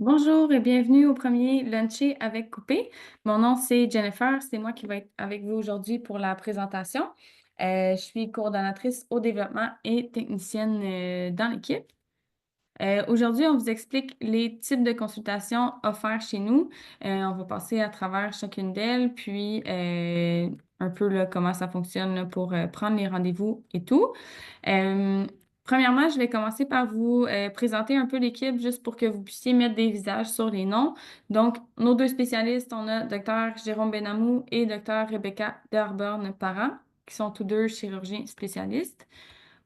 Bonjour et bienvenue au premier Luncher avec Coupé. Mon nom, c'est Jennifer. C'est moi qui vais être avec vous aujourd'hui pour la présentation. Je suis coordonnatrice au développement et technicienne dans l'équipe. Aujourd'hui, on vous explique les types de consultations offerts chez nous. On va passer à travers chacune d'elles, puis un peu là, comment ça fonctionne là, pour prendre les rendez-vous et tout. Euh, Premièrement, je vais commencer par vous présenter un peu l'équipe juste pour que vous puissiez mettre des visages sur les noms. Donc, nos deux spécialistes, on a Dr. Jérôme Benamou et Dr. Rebecca Derburn-Parent, qui sont tous deux chirurgiens spécialistes.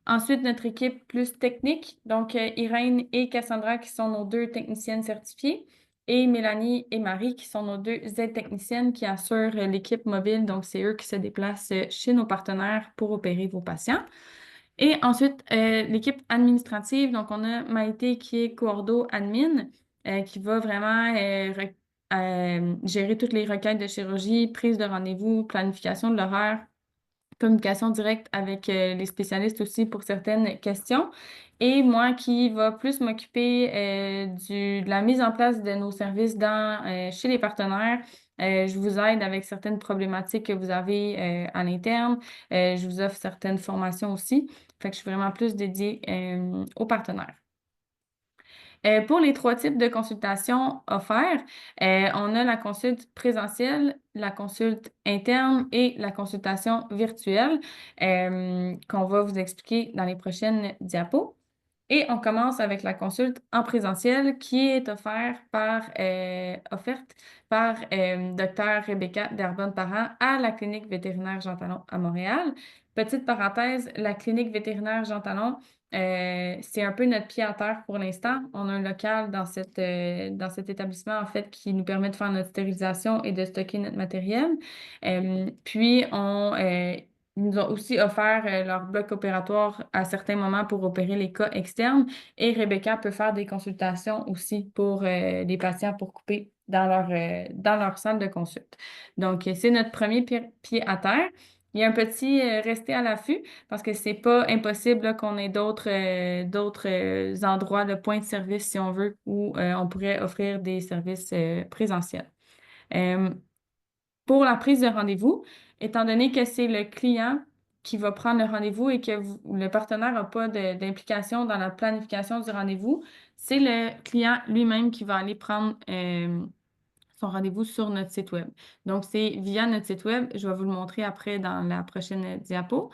Ensuite, notre équipe plus technique, donc Irène et Cassandra qui sont nos deux techniciennes certifiées et Mélanie et Marie qui sont nos deux aides-techniciennes qui assurent l'équipe mobile. Donc, c'est eux qui se déplacent chez nos partenaires pour opérer vos patients. Et ensuite, l'équipe administrative, donc on a Maïté qui est coordo admin, qui va vraiment gérer toutes les requêtes de chirurgie, prise de rendez-vous, planification de l'horaire, communication directe avec les spécialistes aussi pour certaines questions. Et moi qui va plus m'occuper de la mise en place de nos services chez les partenaires. Je vous aide avec certaines problématiques que vous avez à l'interne. Je vous offre certaines formations aussi. Fait que je suis vraiment plus dédiée aux partenaires. Pour les trois types de consultations offerts, on a la consulte présentielle, la consulte interne et la consultation virtuelle qu'on va vous expliquer dans les prochaines diapos. Et on commence avec la consulte en présentiel qui est offerte par Dr. Rebecca Derbonne-Parent à la clinique vétérinaire Jean Talon à Montréal. Petite parenthèse, la clinique vétérinaire Jean Talon, c'est un peu notre pied à terre pour l'instant. On a un local dans cet établissement, en fait, qui nous permet de faire notre stérilisation et de stocker notre matériel. Ils nous ont aussi offert leur bloc opératoire à certains moments pour opérer les cas externes. Et Rebecca peut faire des consultations aussi pour les patients pour couper dans leur salle de consulte. Donc, c'est notre premier pied à terre. Il y a un petit rester à l'affût parce que c'est pas impossible là, qu'on ait d'autres endroits de points de service, si on veut, où on pourrait offrir des services présentiels. Euh, pour la prise de rendez-vous, étant donné que c'est le client qui va prendre le rendez-vous et que le partenaire n'a pas d'implication dans la planification du rendez-vous, c'est le client lui-même qui va aller prendre son rendez-vous sur notre site web. Donc, c'est via notre site web, je vais vous le montrer après dans la prochaine diapo,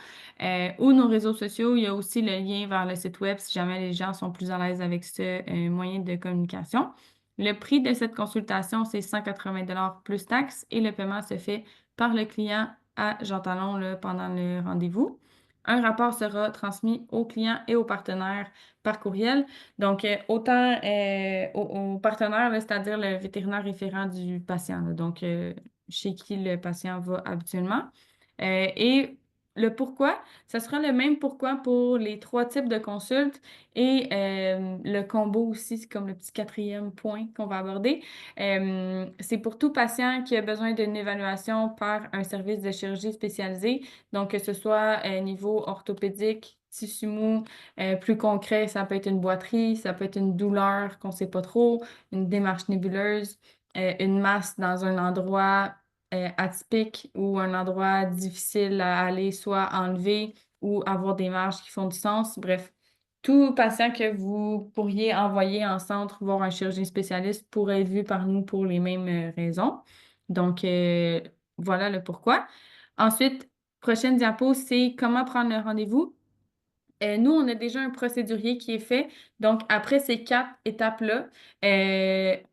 ou nos réseaux sociaux. Il y a aussi le lien vers le site web si jamais les gens sont plus à l'aise avec ce moyen de communication. Le prix de cette consultation, c'est 180 plus taxes et le paiement se fait par le client à Jean Talon là, pendant le rendez-vous. Un rapport sera transmis au client et au partenaire par courriel. Donc, autant au partenaire, là, c'est-à-dire le vétérinaire référent du patient, là, donc chez qui le patient va habituellement. Et le pourquoi, ça sera le même pourquoi pour les trois types de consultes et le combo aussi, c'est comme le petit quatrième point qu'on va aborder. C'est pour tout patient qui a besoin d'une évaluation par un service de chirurgie spécialisé, donc que ce soit niveau orthopédique, tissu mou, plus concret, ça peut être une boiterie, ça peut être une douleur qu'on ne sait pas trop, une démarche nébuleuse, une masse dans un endroit atypique ou un endroit difficile à aller soit enlever ou avoir des marges qui font du sens. Bref, tout patient que vous pourriez envoyer en centre voir un chirurgien spécialiste pourrait être vu par nous pour les mêmes raisons. Donc, voilà le pourquoi. Ensuite, prochaine diapo, c'est comment prendre le rendez-vous. Nous, on a déjà un procédurier qui est fait. Donc, après ces quatre étapes-là,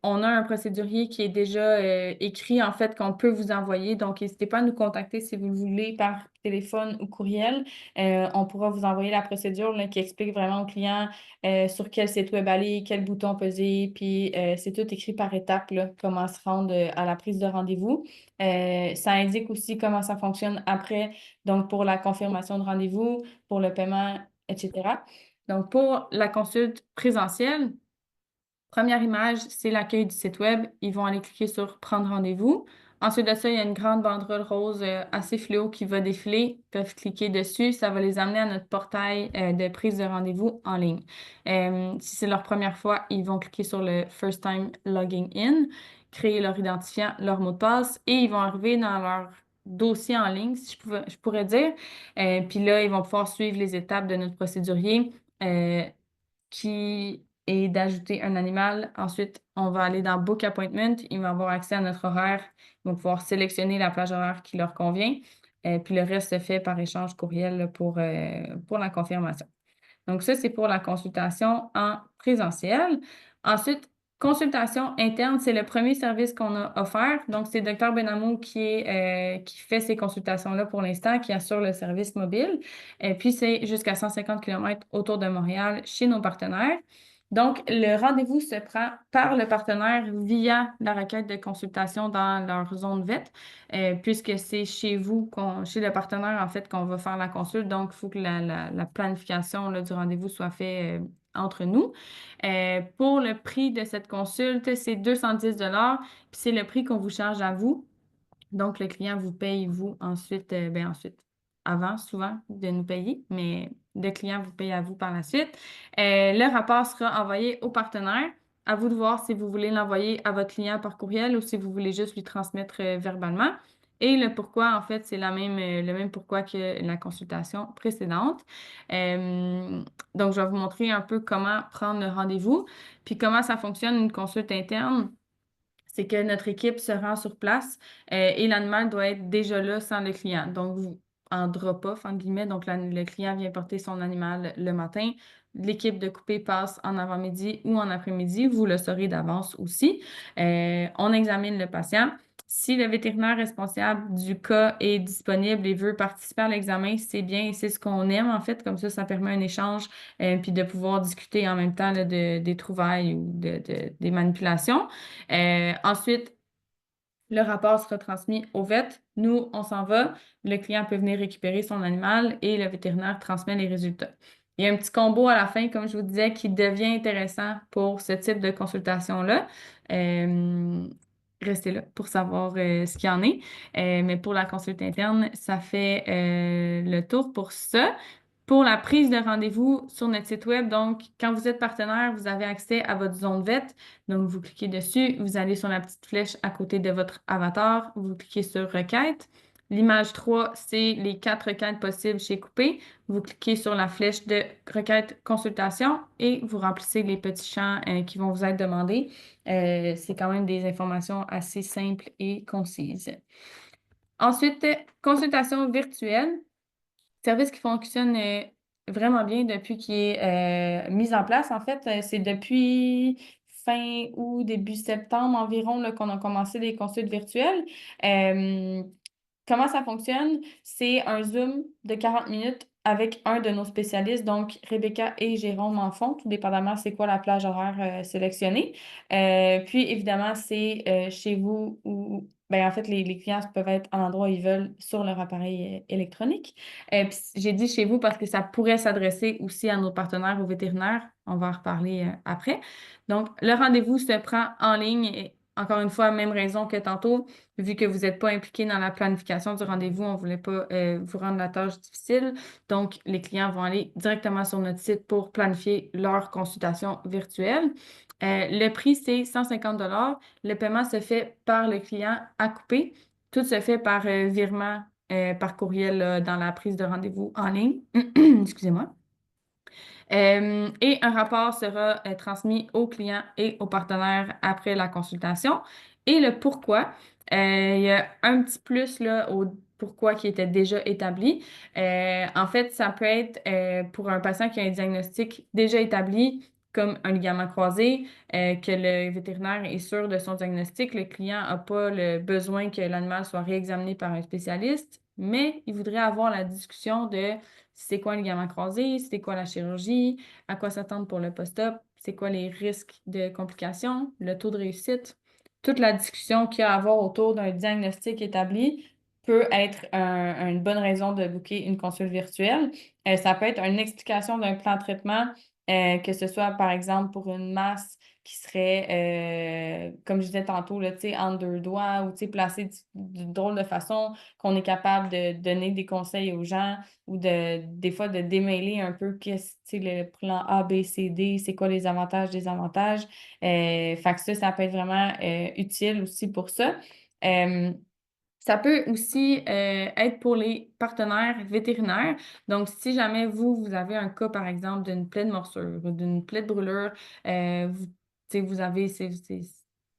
on a un procédurier qui est déjà écrit, en fait, qu'on peut vous envoyer. Donc, n'hésitez pas à nous contacter si vous le voulez par téléphone ou courriel. On pourra vous envoyer la procédure là, qui explique vraiment au client sur quel site web aller, quel bouton peser. Puis, c'est tout écrit par étapes, là, comment se rendre à la prise de rendez-vous. Ça indique aussi comment ça fonctionne après, donc pour la confirmation de rendez-vous, pour le paiement etc. Donc, pour la consulte présentielle, première image, c'est l'accueil du site web. Ils vont aller cliquer sur Prendre rendez-vous. Ensuite de ça, il y a une grande banderole rose assez fluo qui va défiler. Ils peuvent cliquer dessus. Ça va les amener à notre portail de prise de rendez-vous en ligne. Si c'est leur première fois, ils vont cliquer sur le First Time Logging In, créer leur identifiant, leur mot de passe et ils vont arriver dans leur dossier en ligne, si je pourrais dire. Puis là, ils vont pouvoir suivre les étapes de notre procédurier euh, qui est d'ajouter un animal. Ensuite, on va aller dans Book Appointment. Ils vont avoir accès à notre horaire. Ils vont pouvoir sélectionner la plage horaire qui leur convient. Puis le reste se fait par échange courriel là, pour la confirmation. Donc, ça, c'est pour la consultation en présentiel. Ensuite, consultation interne, c'est le premier service qu'on a offert. Donc, c'est Dr Benamou qui fait ces consultations-là pour l'instant, qui assure le service mobile. Et puis, c'est jusqu'à 150 km autour de Montréal chez nos partenaires. Donc, le rendez-vous se prend par le partenaire via la requête de consultation dans leur zone VET, puisque c'est chez vous, chez le partenaire, en fait, qu'on va faire la consulte. Donc, il faut que la planification là, du rendez-vous soit faite entre nous. Pour le prix de cette consulte, c'est 210 puis c'est le prix qu'on vous charge à vous. Donc, le client vous paye, vous, ensuite, avant, souvent, de nous payer, mais le client vous paye à vous par la suite. Le rapport sera envoyé au partenaire. À vous de voir si vous voulez l'envoyer à votre client par courriel ou si vous voulez juste lui transmettre verbalement. Et le pourquoi, en fait, c'est le même pourquoi que la consultation précédente. Euh, donc, je vais vous montrer un peu comment prendre le rendez-vous, puis comment ça fonctionne une consulte interne. C'est que notre équipe se rend sur place et l'animal doit être déjà là sans le client. Donc, en drop-off, entre guillemets, donc le client vient porter son animal le matin. L'équipe de coupé passe en avant-midi ou en après-midi. Vous le saurez d'avance aussi. On examine le patient. Si le vétérinaire responsable du cas est disponible et veut participer à l'examen, c'est bien et c'est ce qu'on aime en fait. Comme ça permet un échange puis de pouvoir discuter en même temps là, des trouvailles ou des manipulations. Ensuite, le rapport sera transmis au vet. Nous, on s'en va. Le client peut venir récupérer son animal et le vétérinaire transmet les résultats. Il y a un petit combo à la fin, comme je vous disais, qui devient intéressant pour ce type de consultation-là. Euh, Restez là pour savoir ce qu'il y en est. Mais pour la consulte interne, ça fait le tour pour ça. Pour la prise de rendez-vous sur notre site web, donc quand vous êtes partenaire, vous avez accès à votre zone VET. Donc, vous cliquez dessus, vous allez sur la petite flèche à côté de votre avatar, vous cliquez sur Requête. L'image 3, c'est les 4 requêtes possibles chez Coupé. Vous cliquez sur la flèche de Requête consultation et vous remplissez les petits champs qui vont vous être demandés. C'est quand même des informations assez simples et concises. Ensuite, consultation virtuelle. Service qui fonctionne vraiment bien depuis qu'il est mis en place. En fait, c'est depuis fin août, début septembre environ là, qu'on a commencé les consultes virtuelles. Euh, Comment ça fonctionne? C'est un Zoom de 40 minutes avec un de nos spécialistes, donc Rebecca et Jérôme en font, tout dépendamment c'est quoi la plage horaire sélectionnée. Puis évidemment, c'est chez vous ou ben, en fait, les clients peuvent être à l'endroit où ils veulent sur leur appareil électronique. Puis j'ai dit chez vous parce que ça pourrait s'adresser aussi à nos partenaires ou vétérinaires. On va en reparler après. Donc, le rendez-vous se prend en ligne. Et encore une fois, même raison que tantôt, vu que vous n'êtes pas impliqué dans la planification du rendez-vous, on ne voulait pas vous rendre la tâche difficile. Donc, les clients vont aller directement sur notre site pour planifier leur consultation virtuelle. Le prix, c'est 150 Le paiement se fait par le client à couper. Tout se fait par virement par courriel dans la prise de rendez-vous en ligne. Excusez-moi. Et un rapport sera transmis au client et au partenaire après la consultation. Et le pourquoi, il y a un petit plus là, au pourquoi qui était déjà établi. En fait, ça peut être pour un patient qui a un diagnostic déjà établi, comme un ligament croisé, que le vétérinaire est sûr de son diagnostic. Le client n'a pas le besoin que l'animal soit réexaminé par un spécialiste, mais il voudrait avoir la discussion de c'est quoi le ligament croisé, c'est quoi la chirurgie, à quoi s'attendre pour le post-op, c'est quoi les risques de complications, le taux de réussite. Toute la discussion qu'il y a à avoir autour d'un diagnostic établi peut être une bonne raison de booker une consulte virtuelle. Ça peut être une explication d'un plan de traitement Que ce soit, par exemple, pour une masse qui serait, comme je disais tantôt, là, tu sais, entre deux doigts ou, tu sais, placée de drôle de façon, qu'on est capable de donner des conseils aux gens ou des fois, de démêler un peu qu'est-ce, tu sais, le plan A, B, C, D, c'est quoi les avantages, désavantages. Fait que ça peut être vraiment utile aussi pour ça. Euh, Ça peut aussi être pour les partenaires vétérinaires. Donc, si jamais vous avez un cas, par exemple, d'une plaie de morsure ou d'une plaie de brûlure, vous, tu sais, vous avez,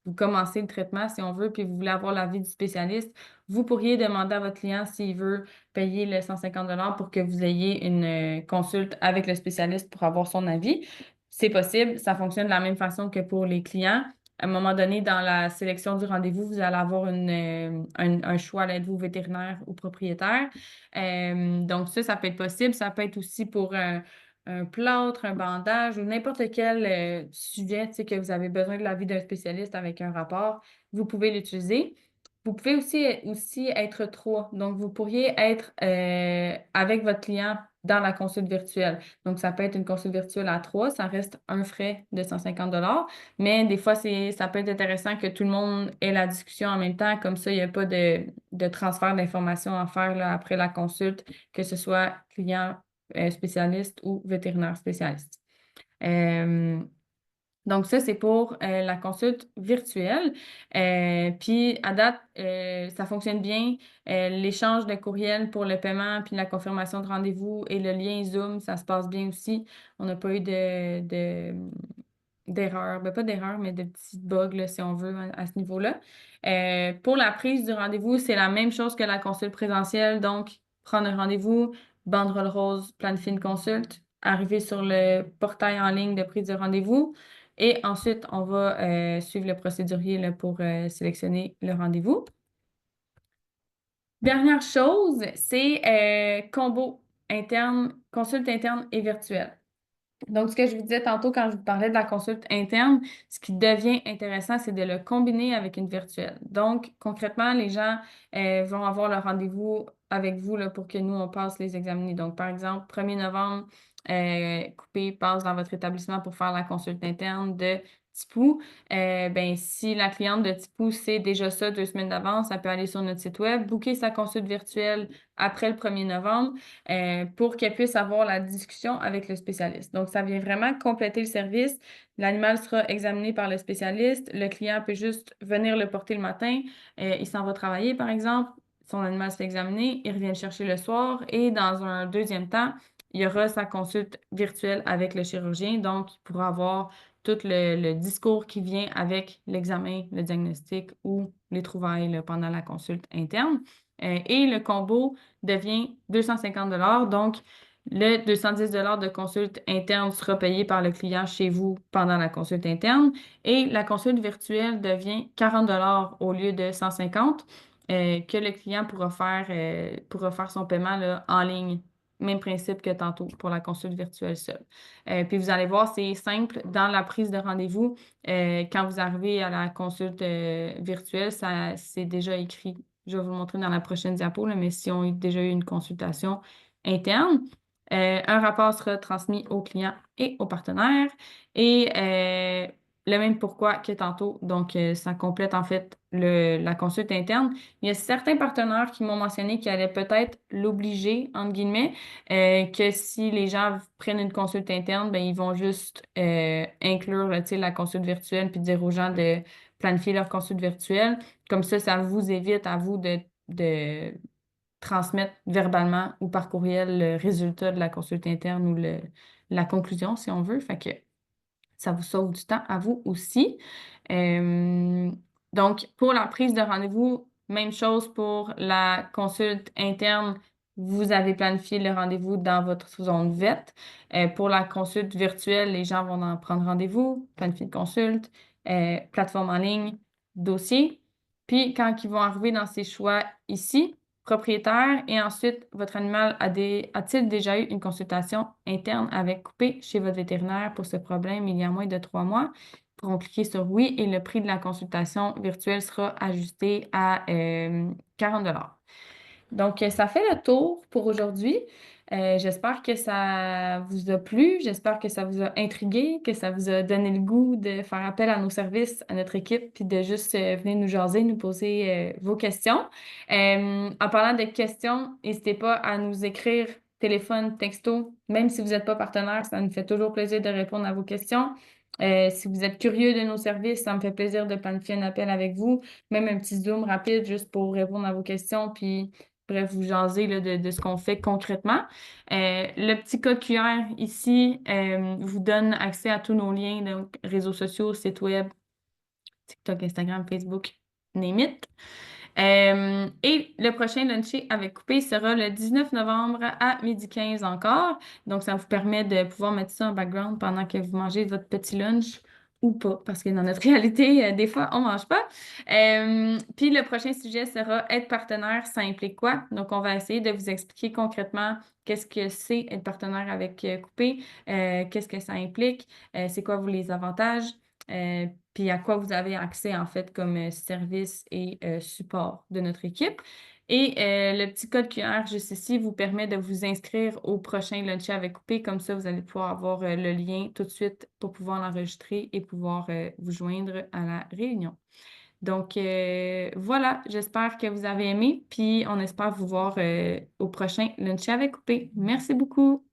vous commencez le traitement, si on veut, puis vous voulez avoir l'avis du spécialiste, vous pourriez demander à votre client s'il veut payer le 150 pour que vous ayez une consulte avec le spécialiste pour avoir son avis. C'est possible, ça fonctionne de la même façon que pour les clients. À un moment donné, dans la sélection du rendez-vous, vous allez avoir un choix, êtes-vous vétérinaire ou propriétaire. Donc ça peut être possible. Ça peut être aussi pour un plâtre, un bandage ou n'importe quel sujet, tu sais, que vous avez besoin de l'avis d'un spécialiste avec un rapport. Vous pouvez l'utiliser. Vous pouvez aussi être trois. Donc, vous pourriez être avec votre client dans la consulte virtuelle. Donc, ça peut être une consulte virtuelle à trois. Ça reste un frais de 150. Mais des fois, ça peut être intéressant que tout le monde ait la discussion en même temps. Comme ça, il n'y a pas de transfert d'informations à faire là, après la consulte, que ce soit client spécialiste ou vétérinaire spécialiste. Euh, donc, ça, c'est pour la consulte virtuelle. Puis, à date, ça fonctionne bien. L'échange de courriel pour le paiement, puis la confirmation de rendez-vous et le lien Zoom, ça se passe bien aussi. On n'a pas eu d'erreur, ben pas d'erreur, mais de petits bugs, là, si on veut, à ce niveau-là. Pour la prise du rendez-vous, c'est la même chose que la consulte présentielle. Donc, prendre un rendez-vous, banderole rose, planifier une consulte, arriver sur le portail en ligne de prise de rendez-vous. Et ensuite, on va suivre le procédurier là, pour sélectionner le rendez-vous. Dernière chose, c'est combo interne, consulte interne et virtuelle. Donc, ce que je vous disais tantôt quand je vous parlais de la consulte interne, ce qui devient intéressant, c'est de le combiner avec une virtuelle. Donc, concrètement, les gens vont avoir le rendez-vous avec vous là, pour que nous, on passe les examiner. Donc, par exemple, 1er novembre, Coupé passe dans votre établissement pour faire la consulte interne de Tipou. Ben, si la cliente de Tipou sait déjà ça 2 semaines d'avance, elle peut aller sur notre site web, booker sa consulte virtuelle après le 1er novembre pour qu'elle puisse avoir la discussion avec le spécialiste. Donc, ça vient vraiment compléter le service. L'animal sera examiné par le spécialiste. Le client peut juste venir le porter le matin. Il s'en va travailler, par exemple. Son animal se fait examiner. Il revient le chercher le soir. Et dans un deuxième temps, il y aura sa consulte virtuelle avec le chirurgien. Donc, il pourra avoir tout le discours qui vient avec l'examen, le diagnostic ou les trouvailles là, pendant la consulte interne. Et le combo devient 250 Donc, le 210 de consulte interne sera payé par le client chez vous pendant la consulte interne et la consulte virtuelle devient 40 au lieu de 150 que le client pourra faire son paiement là, en ligne. Même principe que tantôt pour la consulte virtuelle seule. Puis vous allez voir, c'est simple. Dans la prise de rendez-vous, quand vous arrivez à la consulte virtuelle, ça, c'est déjà écrit. Je vais vous le montrer dans la prochaine diapo, là, mais si on a déjà eu une consultation interne, un rapport sera transmis au client et au partenaire et le même pourquoi que tantôt. Donc, ça complète en fait la consulte interne. Il y a certains partenaires qui m'ont mentionné qu'ils allaient peut-être l'obliger, entre guillemets, que si les gens prennent une consulte interne, ben, ils vont juste inclure là, tu sais, la consulte virtuelle puis dire aux gens de planifier leur consulte virtuelle. Comme ça vous évite à vous de transmettre verbalement ou par courriel le résultat de la consulte interne ou la conclusion, si on veut. Fait que ça vous sauve du temps à vous aussi. Euh, donc, pour la prise de rendez-vous, même chose pour la consulte interne. Vous avez planifié le rendez-vous dans votre zone VET. Pour la consulte virtuelle, les gens vont en prendre rendez-vous, planifier une consulte, plateforme en ligne, dossier. Puis, quand ils vont arriver dans ces choix ici, propriétaire, et ensuite, votre animal a-t-il déjà eu une consultation interne avec Coupé chez votre vétérinaire pour ce problème il y a moins de 3 mois? Ils pourront cliquer sur oui et le prix de la consultation virtuelle sera ajusté à 40 Donc, ça fait le tour pour aujourd'hui. J'espère que ça vous a plu, j'espère que ça vous a intrigué, que ça vous a donné le goût de faire appel à nos services, à notre équipe, puis de juste venir nous jaser, nous poser vos questions. En parlant de questions, n'hésitez pas à nous écrire téléphone, texto, même si vous n'êtes pas partenaire, ça nous fait toujours plaisir de répondre à vos questions. Si vous êtes curieux de nos services, ça me fait plaisir de planifier un appel avec vous, même un petit Zoom rapide juste pour répondre à vos questions, puis bref, vous jaser là, de ce qu'on fait concrètement. Le petit code QR ici vous donne accès à tous nos liens, donc réseaux sociaux, sites web, TikTok, Instagram, Facebook, name it. Et le prochain luncher avec coupé sera le 19 novembre à 12h15 encore. Donc, ça vous permet de pouvoir mettre ça en background pendant que vous mangez votre petit lunch ou pas, parce que dans notre réalité, des fois, on mange pas. Puis le prochain sujet sera être partenaire, ça implique quoi? Donc, on va essayer de vous expliquer concrètement qu'est-ce que c'est être partenaire avec Coupé, qu'est-ce que ça implique, c'est quoi vous les avantages. Puis à quoi vous avez accès en fait comme service et support de notre équipe. Et le petit code QR juste ici vous permet de vous inscrire au prochain Luncher avec Coupé. Comme ça, vous allez pouvoir avoir le lien tout de suite pour pouvoir l'enregistrer et pouvoir vous joindre à la réunion. Donc voilà, j'espère que vous avez aimé, puis on espère vous voir au prochain Luncher avec Coupé. Merci beaucoup.